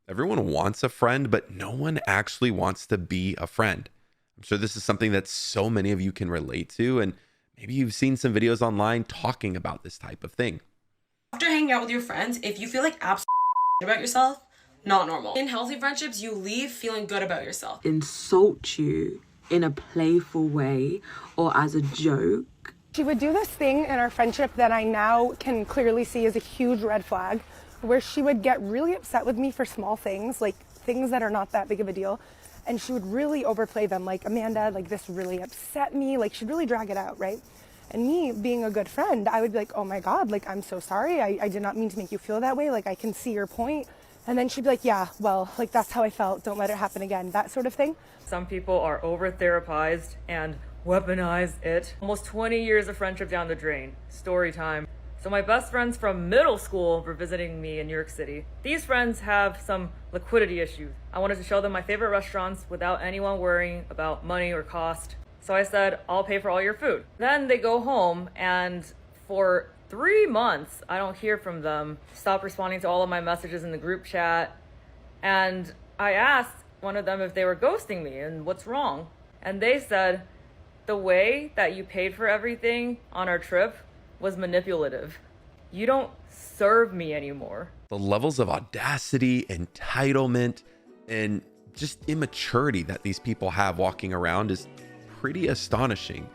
Everyone wants a friend, but no one actually wants to be a friend. I'm sure this is something that so many of you can relate to, and maybe you've seen some videos online talking about this type of thing. After hanging out with your friends, if you feel like absolute about yourself, not normal. In healthy friendships, you leave feeling good about yourself. Insult you in a playful way or as a joke. She would do this thing in our friendship that I now can clearly see is a huge red flag, where she would get really upset with me for small things, like things that are not that big of a deal. And she would really overplay them, like, Amanda, like, this really upset me. Like, she'd really drag it out, right? And me being a good friend, I would be like, oh my God, like, I'm so sorry. I did not mean to make you feel that way. Like, I can see your point. And then she'd be like, yeah, well, like, that's how I felt. Don't let it happen again. That sort of thing. Some people are over-therapized and weaponize it. Almost 20 years of friendship down the drain. Story time. So my best friends from middle school were visiting me in New York City. These friends have some liquidity issues. I wanted to show them my favorite restaurants without anyone worrying about money or cost. So I said, I'll pay for all your food. Then they go home, and for 3 months, I don't hear from them. Stop responding to all of my messages in the group chat. And I asked one of them if they were ghosting me and what's wrong. And they said, the way that you paid for everything on our trip was manipulative. You don't serve me anymore. The levels of audacity, entitlement, and just immaturity that these people have walking around is pretty astonishing.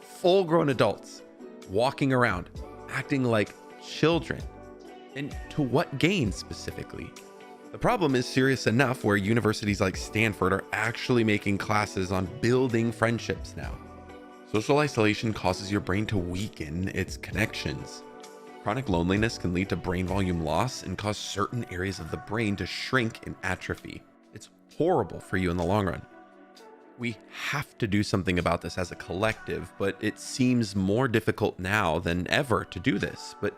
Full-grown adults walking around, acting like children. And to what gain specifically? The problem is serious enough where universities like Stanford are actually making classes on building friendships now. Social isolation causes your brain to weaken its connections. Chronic loneliness can lead to brain volume loss and cause certain areas of the brain to shrink and atrophy. It's horrible for you in the long run. We have to do something about this as a collective, but it seems more difficult now than ever to do this. But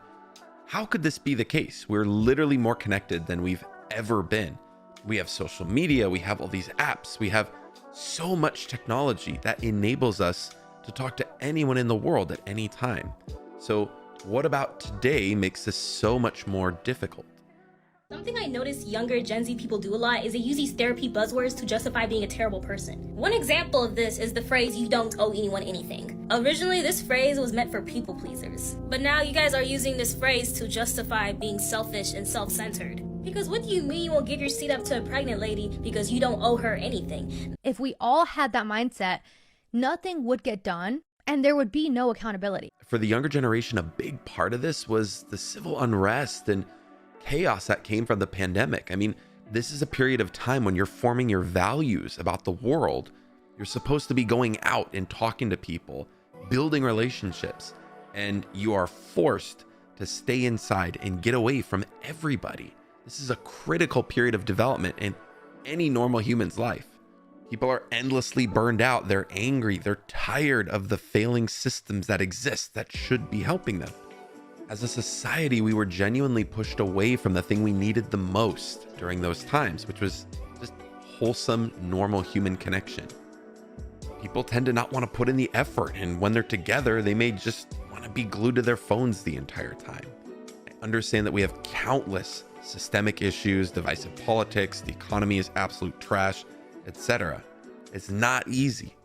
how could this be the case? We're literally more connected than we've ever been. We have social media, we have all these apps, we have so much technology that enables us to talk to anyone in the world at any time. So what about today makes this so much more difficult? Something I notice younger Gen Z people do a lot is they use these therapy buzzwords to justify being a terrible person. One example of this is the phrase, you don't owe anyone anything. Originally, this phrase was meant for people pleasers. But now you guys are using this phrase to justify being selfish and self-centered. Because what do you mean you won't give your seat up to a pregnant lady because you don't owe her anything? If we all had that mindset, nothing would get done and there would be no accountability. For the younger generation, a big part of this was the civil unrest and chaos that came from the pandemic. I mean, this is a period of time when you're forming your values about the world. You're supposed to be going out and talking to people, building relationships, and you are forced to stay inside and get away from everybody. This is a critical period of development in any normal human's life. People are endlessly burned out. They're angry. They're tired of the failing systems that exist that should be helping them. As a society, we were genuinely pushed away from the thing we needed the most during those times, which was just wholesome, normal human connection. People tend to not want to put in the effort, and when they're together, they may just want to be glued to their phones the entire time. I understand that we have countless systemic issues, divisive politics, the economy is absolute trash, etc. It's not easy.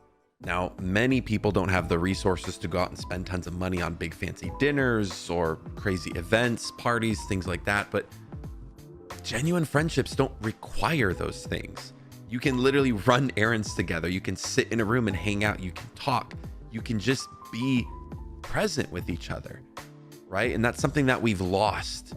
Now, many people don't have the resources to go out and spend tons of money on big fancy dinners or crazy events, parties, things like that, but genuine friendships don't require those things. You can literally run errands together. You can sit in a room and hang out. You can talk. You can just be present with each other, right? And that's something that we've lost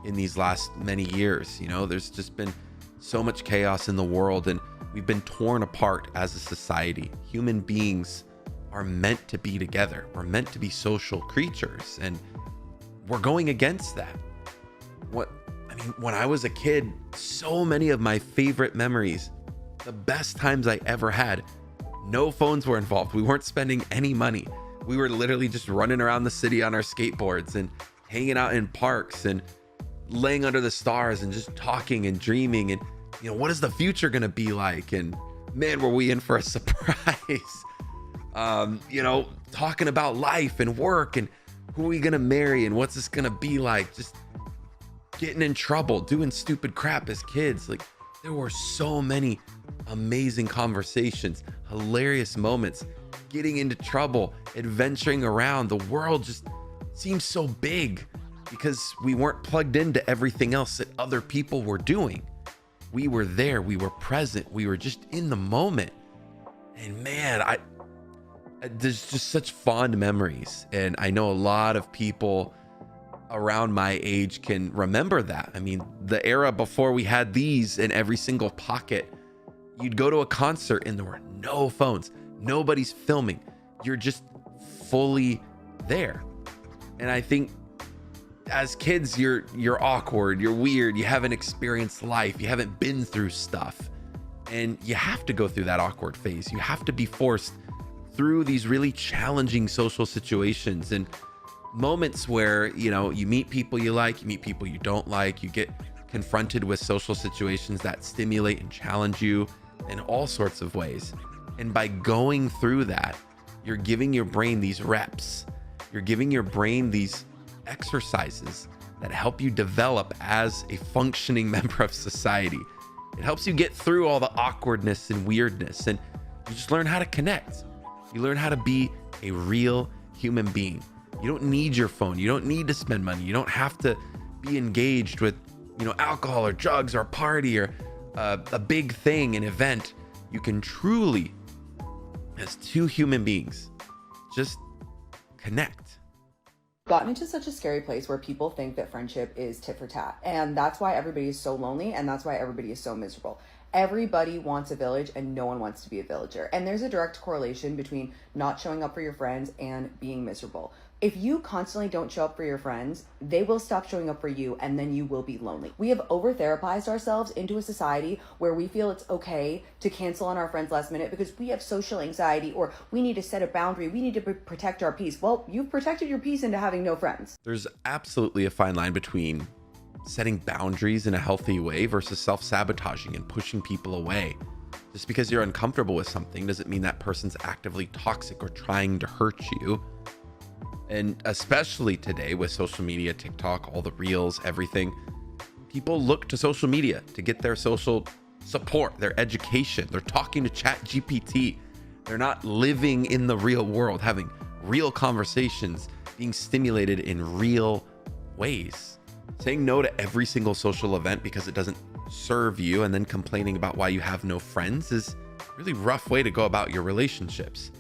in these last many years. You know, there's just been so much chaos in the world, and we've been torn apart as a society. Human beings are meant to be together. We're meant to be social creatures, and we're going against that. When I was a kid, so many of my favorite memories, the best times I ever had, no phones were involved. We weren't spending any money. We were literally just running around the city on our skateboards and hanging out in parks and laying under the stars and just talking and dreaming. And, you know, what is the future going to be like? And man, were we in for a surprise. Talking about life and work and who are we going to marry and what's this going to be like? Just getting in trouble, doing stupid crap as kids. Like, there were so many amazing conversations, hilarious moments, getting into trouble, adventuring around. The world just seems so big because we weren't plugged into everything else that other people were doing. We were there, we were present, we were just in the moment. And man, there's just such fond memories. And I know a lot of people around my age can remember that. I mean, the era before we had these in every single pocket, you'd go to a concert and there were no phones, nobody's filming. You're just fully there. And I think as kids, you're awkward, you're weird, you haven't experienced life, you haven't been through stuff. And you have to go through that awkward phase. You have to be forced through these really challenging social situations and moments where, you know, you meet people you like, you meet people you don't like, you get confronted with social situations that stimulate and challenge you in all sorts of ways. And by going through that, you're giving your brain these reps. You're giving your brain these exercises that help you develop as a functioning member of society. It helps you get through all the awkwardness and weirdness, and you just learn how to connect. You learn how to be a real human being. You don't need your phone. You don't need to spend money. You don't have to be engaged with, you know, alcohol or drugs or a party or a big thing, an event. You can truly, as two human beings, just connect. Gotten into such a scary place where people think that friendship is tit for tat. And that's why everybody is so lonely, and that's why everybody is so miserable. Everybody wants a village and no one wants to be a villager. And there's a direct correlation between not showing up for your friends and being miserable. If you constantly don't show up for your friends, they will stop showing up for you, and then you will be lonely. We have over-therapized ourselves into a society where we feel it's okay to cancel on our friends last minute because we have social anxiety, or we need to set a boundary, we need to protect our peace. Well, you've protected your peace into having no friends. There's absolutely a fine line between setting boundaries in a healthy way versus self-sabotaging and pushing people away. Just because you're uncomfortable with something doesn't mean that person's actively toxic or trying to hurt you. And especially today with social media, TikTok, all the reels, everything, people look to social media to get their social support, their education. They're talking to ChatGPT. They're not living in the real world, having real conversations, being stimulated in real ways. Saying no to every single social event because it doesn't serve you and then complaining about why you have no friends is a really rough way to go about your relationships.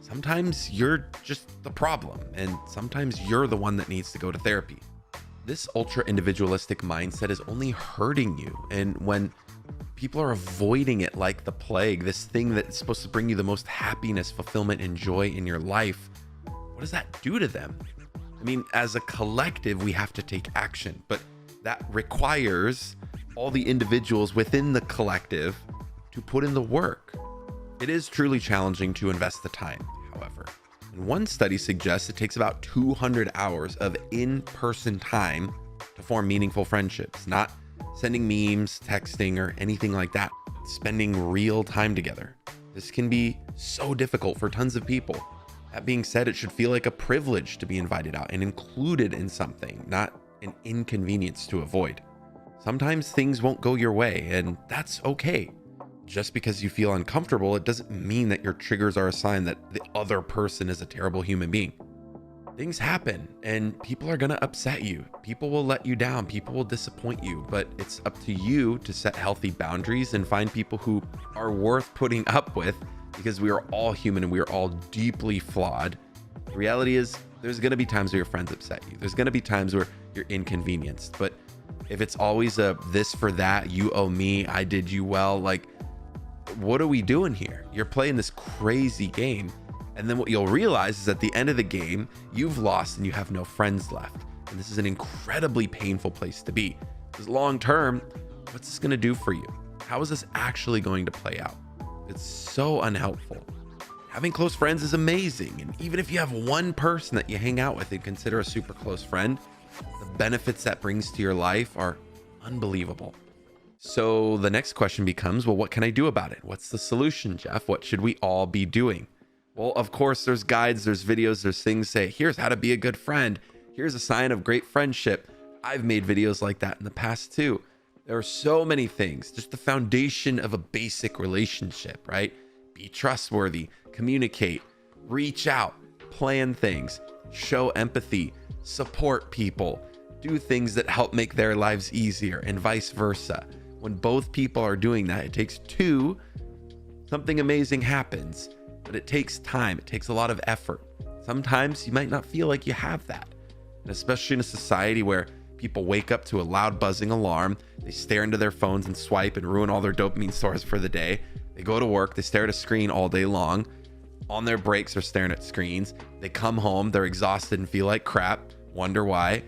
Sometimes you're just the problem, and sometimes you're the one that needs to go to therapy. This ultra individualistic mindset is only hurting you. And when people are avoiding it like the plague, this thing that's supposed to bring you the most happiness, fulfillment, and joy in your life, what does that do to them? I mean, as a collective, we have to take action, but that requires all the individuals within the collective to put in the work. It is truly challenging to invest the time, however. And one study suggests it takes about 200 hours of in-person time to form meaningful friendships, not sending memes, texting, or anything like that. Spending real time together. This can be so difficult for tons of people. That being said, it should feel like a privilege to be invited out and included in something, not an inconvenience to avoid. Sometimes things won't go your way, and that's okay. Just because you feel uncomfortable, it doesn't mean that your triggers are a sign that the other person is a terrible human being. Things happen, and people are gonna upset you. People will let you down. People will disappoint you, but it's up to you to set healthy boundaries and find people who are worth putting up with, because we are all human and we are all deeply flawed. The reality is there's gonna be times where your friends upset you. There's gonna be times where you're inconvenienced, but if it's always a this for that, you owe me, I did you well, like, what are we doing here? You're playing this crazy game. And then what you'll realize is at the end of the game, you've lost and you have no friends left. And this is an incredibly painful place to be. Because long term, what's this gonna do for you? How is this actually going to play out? It's so unhelpful. Having close friends is amazing. And even if you have one person that you hang out with and consider a super close friend, the benefits that brings to your life are unbelievable. So the next question becomes, well, what can I do about it? What's the solution, Jeff? What should we all be doing? Well, of course, there's guides, there's videos, there's things say, here's how to be a good friend. Here's a sign of great friendship. I've made videos like that in the past too. There are so many things, just the foundation of a basic relationship, right? Be trustworthy, communicate, reach out, plan things, show empathy, support people, do things that help make their lives easier, and vice versa. When both people are doing that, it takes two, something amazing happens, but it takes time. It takes a lot of effort. Sometimes you might not feel like you have that. And especially in a society where people wake up to a loud buzzing alarm, they stare into their phones and swipe and ruin all their dopamine stores for the day. They go to work, they stare at a screen all day long. On their breaks, they're staring at screens. They come home, they're exhausted and feel like crap, wonder why.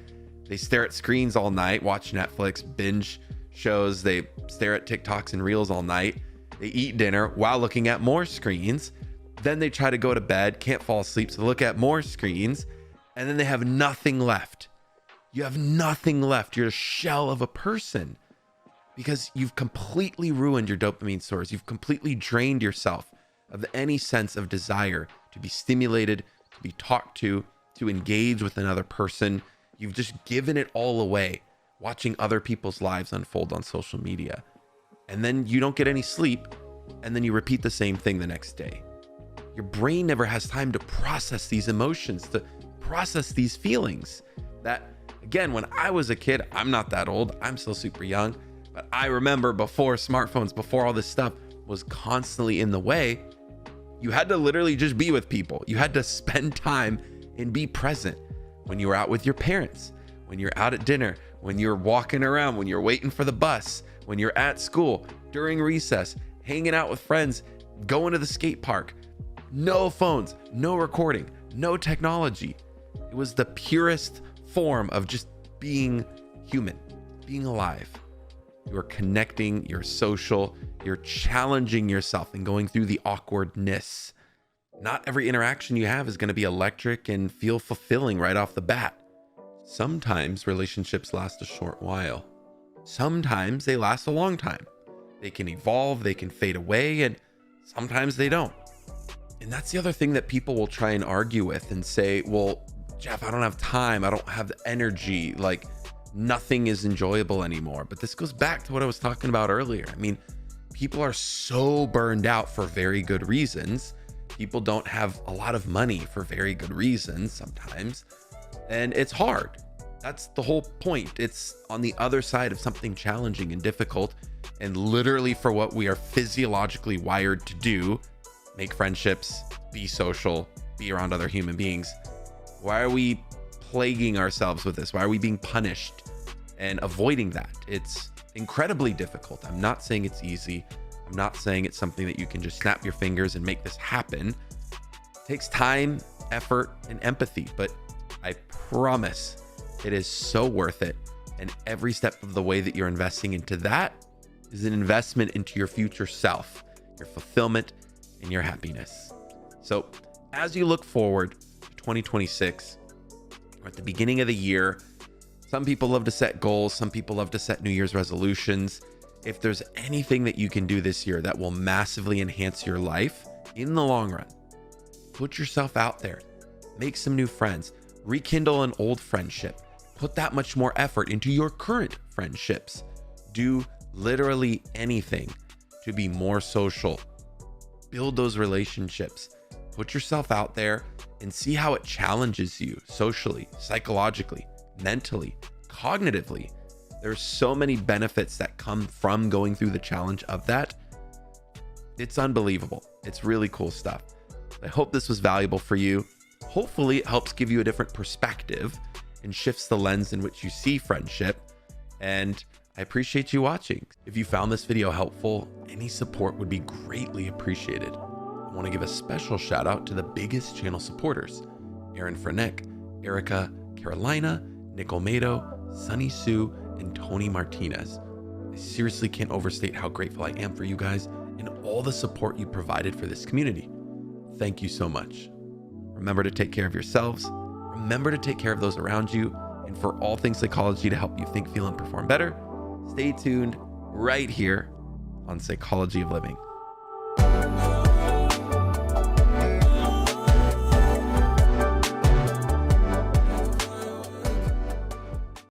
They stare at screens all night, watch Netflix, binge shows. They stare at TikToks and Reels all night. They eat dinner while looking at more screens. Then they try to go to bed, can't fall asleep, so look at more screens. And then they have nothing left. You have nothing left. You're a shell of a person because you've completely ruined your dopamine stores. You've completely drained yourself of any sense of desire to be stimulated, to be talked to engage with another person. You've just given it all away, watching other people's lives unfold on social media. And then you don't get any sleep, and then you repeat the same thing the next day. Your brain never has time to process these emotions, to process these feelings. That, again, when I was a kid, I'm not that old, I'm still super young, but I remember before smartphones, before all this stuff was constantly in the way, you had to literally just be with people. You had to spend time and be present. When you were out with your parents, when you're out at dinner, when you're walking around, when you're waiting for the bus, when you're at school, during recess, hanging out with friends, going to the skate park. No phones, no recording, no technology. It was the purest form of just being human, being alive. You're connecting, you're social, you're challenging yourself and going through the awkwardness. Not every interaction you have is going to be electric and feel fulfilling right off the bat. Sometimes relationships last a short while. Sometimes they last a long time. They can evolve, they can fade away, and sometimes they don't. And that's the other thing that people will try and argue with and say, well, Jeff, I don't have time. I don't have the energy. Like, nothing is enjoyable anymore. But this goes back to what I was talking about earlier. I mean, people are so burned out for very good reasons. People don't have a lot of money for very good reasons sometimes. And it's hard. That's the whole point. It's on the other side of something challenging and difficult. And literally for what we are physiologically wired to do, make friendships, be social, be around other human beings. Why are we plaguing ourselves with this? Why are we being punished and avoiding that? It's incredibly difficult. I'm not saying it's easy. I'm not saying it's something that you can just snap your fingers and make this happen. It takes time, effort, and empathy, but I promise it is so worth it. And every step of the way that you're investing into that is an investment into your future self, your fulfillment, and your happiness. So as you look forward to 2026, or at the beginning of the year, some people love to set goals. Some people love to set New Year's resolutions. If there's anything that you can do this year that will massively enhance your life in the long run, put yourself out there, make some new friends, rekindle an old friendship, put that much more effort into your current friendships. Do literally anything to be more social. Build those relationships. Put yourself out there and see how it challenges you socially, psychologically, mentally, cognitively. There's so many benefits that come from going through the challenge of that. It's unbelievable. It's really cool stuff. I hope this was valuable for you. Hopefully it helps give you a different perspective and shifts the lens in which you see friendship. And I appreciate you watching. If you found this video helpful, any support would be greatly appreciated. I want to give a special shout out to the biggest channel supporters: Aaron Freneck, Erica, Carolina, Nicole Mado, Sunny Sue, and Tony Martinez. I seriously can't overstate how grateful I am for you guys and all the support you provided for this community. Thank you so much. Remember to take care of yourselves. Remember to take care of those around you. And for all things psychology to help you think, feel, and perform better, stay tuned right here on Psychology of Living.